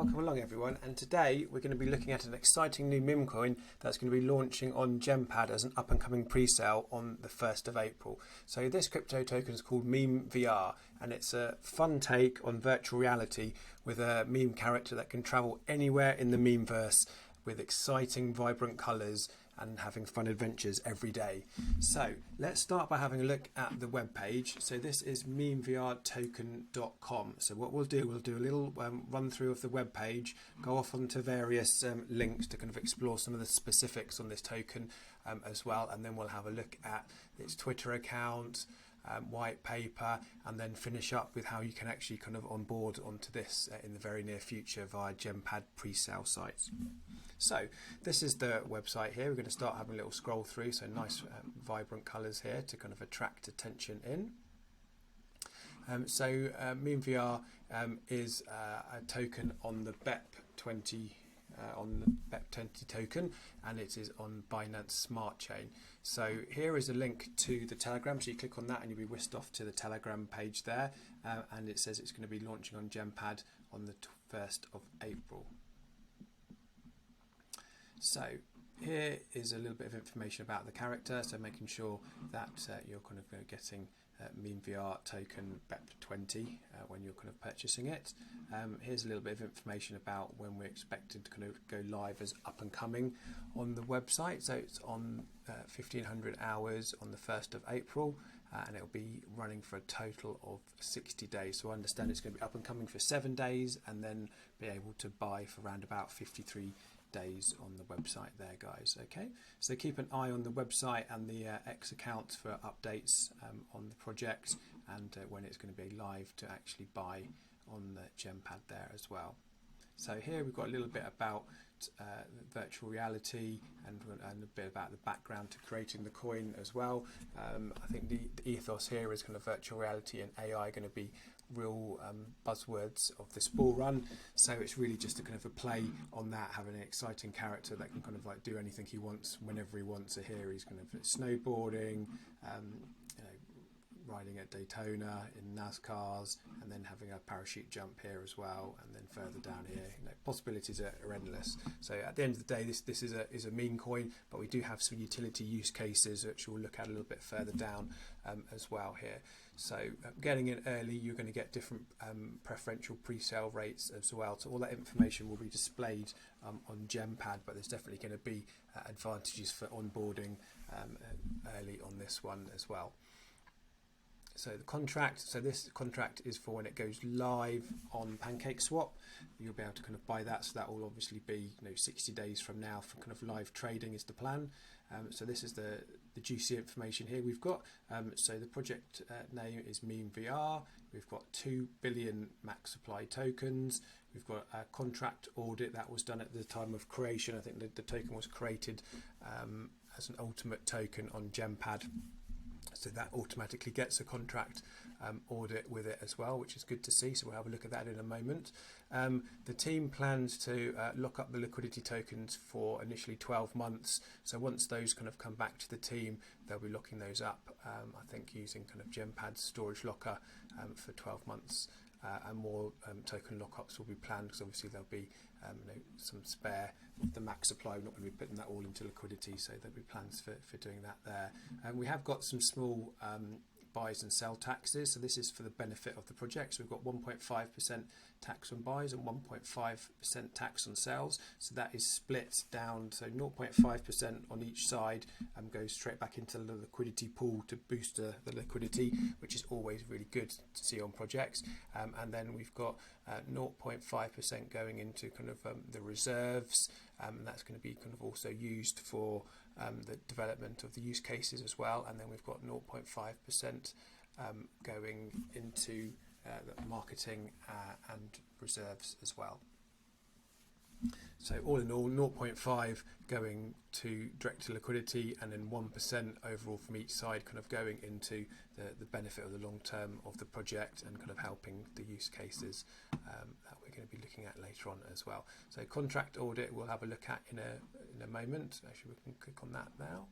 Welcome along everyone, and today we're going to be looking at an exciting new meme coin that's going to be launching on Gempad as an up and coming pre-sale on the 1st of April. So this crypto token is called MemeVR, and it's a fun take on virtual reality with a meme character that can travel anywhere in the memeverse with exciting vibrant colours and having fun adventures every day. So let's start by having a look at the web page. So this is MemeVRToken.com. So what we'll do a little run through of the web page, go off onto various links to kind of explore some of the specifics on this token as well, and then we'll have a look at its Twitter account, white paper, and then finish up with how you can actually kind of onboard onto this in the very near future via Gempad pre-sale sites. So this is the website here. We're going to start having a little scroll through, so nice vibrant colours here to kind of attract attention in. MemeVR is a token on the BEP20 token, and it is on Binance Smart Chain. So here is a link to the Telegram, so you click on that and you'll be whisked off to the Telegram page there, and it says it's going to be launching on Gempad on the 1st of April. So here is a little bit of information about the character, so making sure that you're kind of getting MemeVR token BEP20 when you're kind of purchasing it. Here's a little bit of information about when we're expected to kind of go live as up and coming on the website. So it's on 1500 hours on the 1st of April, and it'll be running for a total of 60 days. So I understand it's going to be up and coming for 7 days and then be able to buy for around about 53 days on the website there, guys. Okay, so keep an eye on the website and the X account for updates on the project and when it's going to be live to actually buy on the Gempad there as well. So here we've got a little bit about virtual reality and a bit about the background to creating the coin as well. I think the ethos here is kind of virtual reality and AI going to be real buzzwords of this bull run, so it's really just a kind of a play on that, having an exciting character that can kind of like do anything he wants whenever he wants. So here he's kind of snowboarding, riding at Daytona in NASCARs, and then having a parachute jump here as well, and then further down here, possibilities are endless. So at the end of the day, this is a meme coin, but we do have some utility use cases which we'll look at a little bit further down as well here. So getting in early, you're going to get different preferential pre-sale rates as well. So all that information will be displayed on Gempad, but there's definitely going to be advantages for onboarding early on this one as well. So the contract, so this contract is for when it goes live on PancakeSwap. You'll be able to kind of buy that, so that will obviously be 60 days from now for kind of live trading is the plan. So this is the juicy information here we've got. So the project name is MemeVR. We've got 2 billion max supply tokens. We've got a contract audit that was done at the time of creation. I think the token was created as an ultimate token on Gempad. So that automatically gets a contract audit with it as well, which is good to see. So we'll have a look at that in a moment. The team plans to lock up the liquidity tokens for initially 12 months. So once those kind of come back to the team, they'll be locking those up, I think using kind of Gempad's storage locker for 12 months. And more token lockups will be planned, because obviously there'll be some spare of the max supply. We're not going to be putting that all into liquidity, so there'll be plans for doing that there. And we have got some small buys and sell taxes, so this is for the benefit of the project. So we've got 1.5% tax on buys and 1.5% tax on sales, so that is split down, so 0.5% on each side goes straight back into the liquidity pool to boost the liquidity, which is always really good to see on projects. And then we've got 0.5% going into kind of the reserves, and that's going to be kind of also used for the development of the use cases as well. And then we've got 0.5% going into the marketing and reserves as well. So all in all, 0.5 going to direct to liquidity, and then 1% overall from each side kind of going into the benefit of the long term of the project and kind of helping the use cases that we're going to be looking at later on as well. So contract audit we'll have a look at in a moment. Actually, we can click on that now.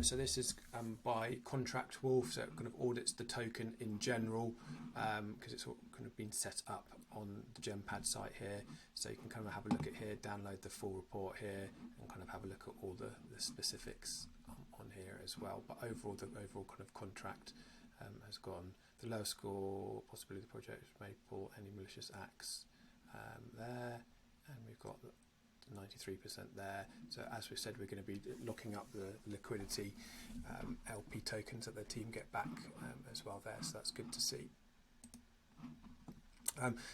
So this is by Contract Wolf, so it kind of audits the token in general, because it's all kind of been set up on the Gempad site here. So you can kind of have a look at here, download the full report here, and kind of have a look at all the specifics on here as well. But overall, the overall kind of contract has gone. The lowest score, possibility the project may pull any malicious acts there, and we've got 93% there. So as we said, we're going to be looking up the liquidity LP tokens that the team get back as well there, so that's good to see.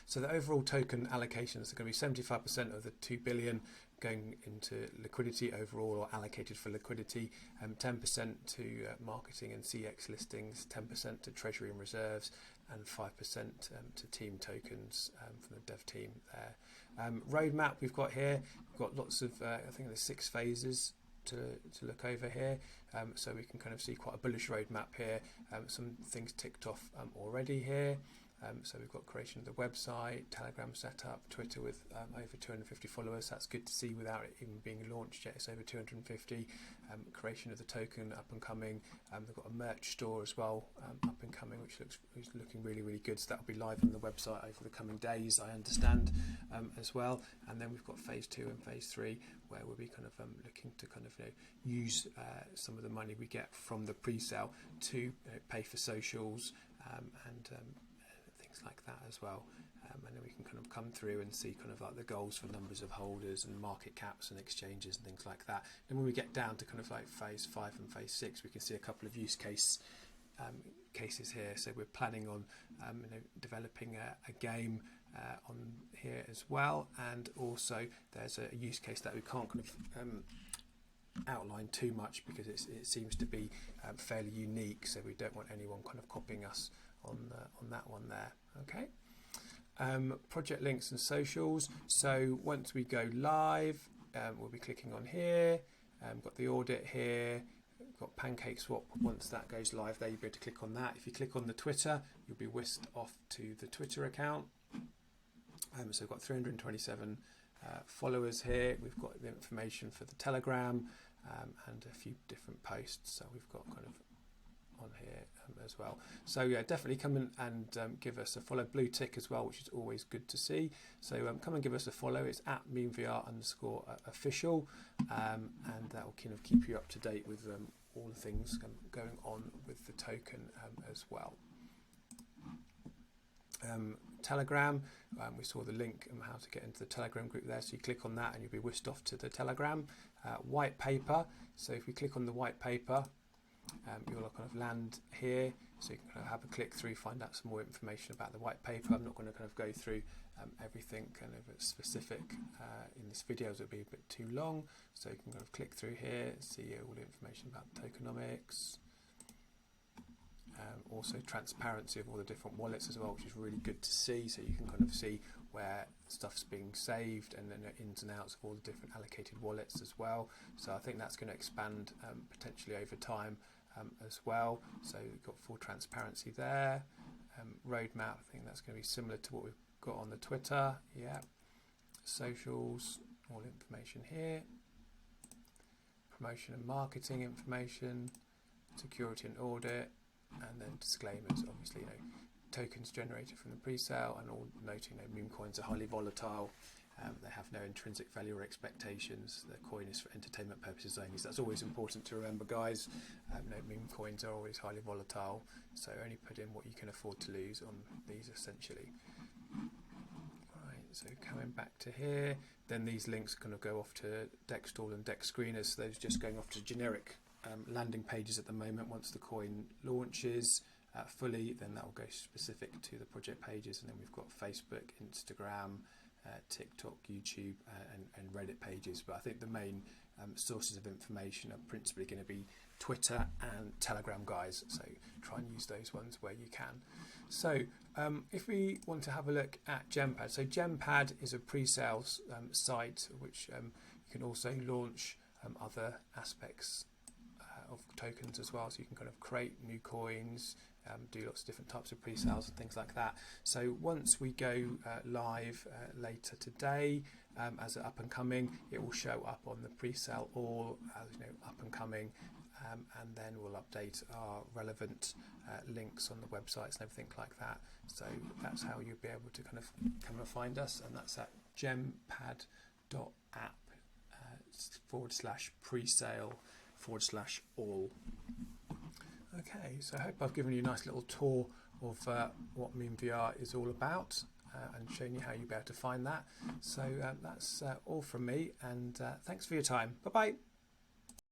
So the overall token allocations are going to be 75% of the 2 billion going into liquidity overall, or allocated for liquidity, 10% to marketing and CX listings, 10% to treasury and reserves, and 5% to team tokens from the dev team there. Roadmap we've got here, we've got lots of, I think there's 6 phases to look over here, so we can kind of see quite a bullish roadmap here, some things ticked off already here. So we've got creation of the website, Telegram setup, Twitter with over 250 followers. That's good to see without it even being launched yet. It's over 250. Creation of the token up and coming. They've got a merch store as well up and coming, which is looking really, really good. So that'll be live on the website over the coming days, I understand, as well. And then we've got phase 2 and phase 3, where we'll be kind of looking to kind of use some of the money we get from the pre-sale to pay for socials and like that as well, and then we can kind of come through and see kind of like the goals for numbers of holders and market caps and exchanges and things like that. Then when we get down to kind of like phase 5 and phase 6, we can see a couple of use cases here. So we're planning on developing a game on here as well, and also there's a use case that we can't kind of outline too much because it seems to be fairly unique, so we don't want anyone kind of copying us on that one there. Okay, project links and socials. So once we go live, we'll be clicking on here. Got the audit here. We've got PancakeSwap. Once that goes live, there you'll be able to click on that. If you click on the Twitter, you'll be whisked off to the Twitter account. So we've got 327 followers here. We've got the information for the Telegram and a few different posts. So we've got kind of on here as well. So yeah, definitely come in and give us a follow. Blue tick as well, which is always good to see. So come and give us a follow. It's at MemeVR_official, and that will kind of keep you up to date with all the things going on with the token as well. Telegram, we saw the link and how to get into the Telegram group there, so you click on that and you'll be whisked off to the Telegram. White paper, so if we click on the white paper, you'll kind of land here, so you can kind of have a click through, find out some more information about the white paper. I'm not going to kind of go through everything kind of specific in this video, as it would be a bit too long, so you can kind of click through here, see all the information about tokenomics. Also transparency of all the different wallets as well, which is really good to see, so you can kind of see where stuff's being saved and then the ins and outs of all the different allocated wallets as well. So I think that's going to expand potentially over time as well. So we've got full transparency there. Roadmap, I think that's going to be similar to what we've got on the Twitter. Yeah. Socials, all information here. Promotion and marketing information, security and audit, and then disclaimers, obviously, tokens generated from the pre-sale, and all noting meme coins are highly volatile. They have no intrinsic value or expectations. The coin is for entertainment purposes only. So that's always important to remember, guys. Meme coins are always highly volatile, so only put in what you can afford to lose on these, essentially. Right, so coming back to here, then these links are going to go off to Dexstall and Dex Screeners. So those just going off to generic landing pages at the moment. Once the coin launches fully, then that will go specific to the project pages, and then we've got Facebook, Instagram, TikTok, YouTube, and Reddit pages. But I think the main sources of information are principally going to be Twitter and Telegram, guys, so try and use those ones where you can. So if we want to have a look at Gempad, so Gempad is a pre-sales site which you can also launch other aspects of tokens as well, so you can kind of create new coins, do lots of different types of pre-sales and things like that. So once we go live later today, as an up and coming, it will show up on the pre-sale all as up and coming and then we'll update our relevant links on the websites and everything like that. So that's how you'll be able to kind of come and find us, and that's at gempad.app /presale/all. Okay, so I hope I've given you a nice little tour of what MemeVR is all about, and shown you how you'll be able to find that. So that's all from me, and thanks for your time. Bye bye.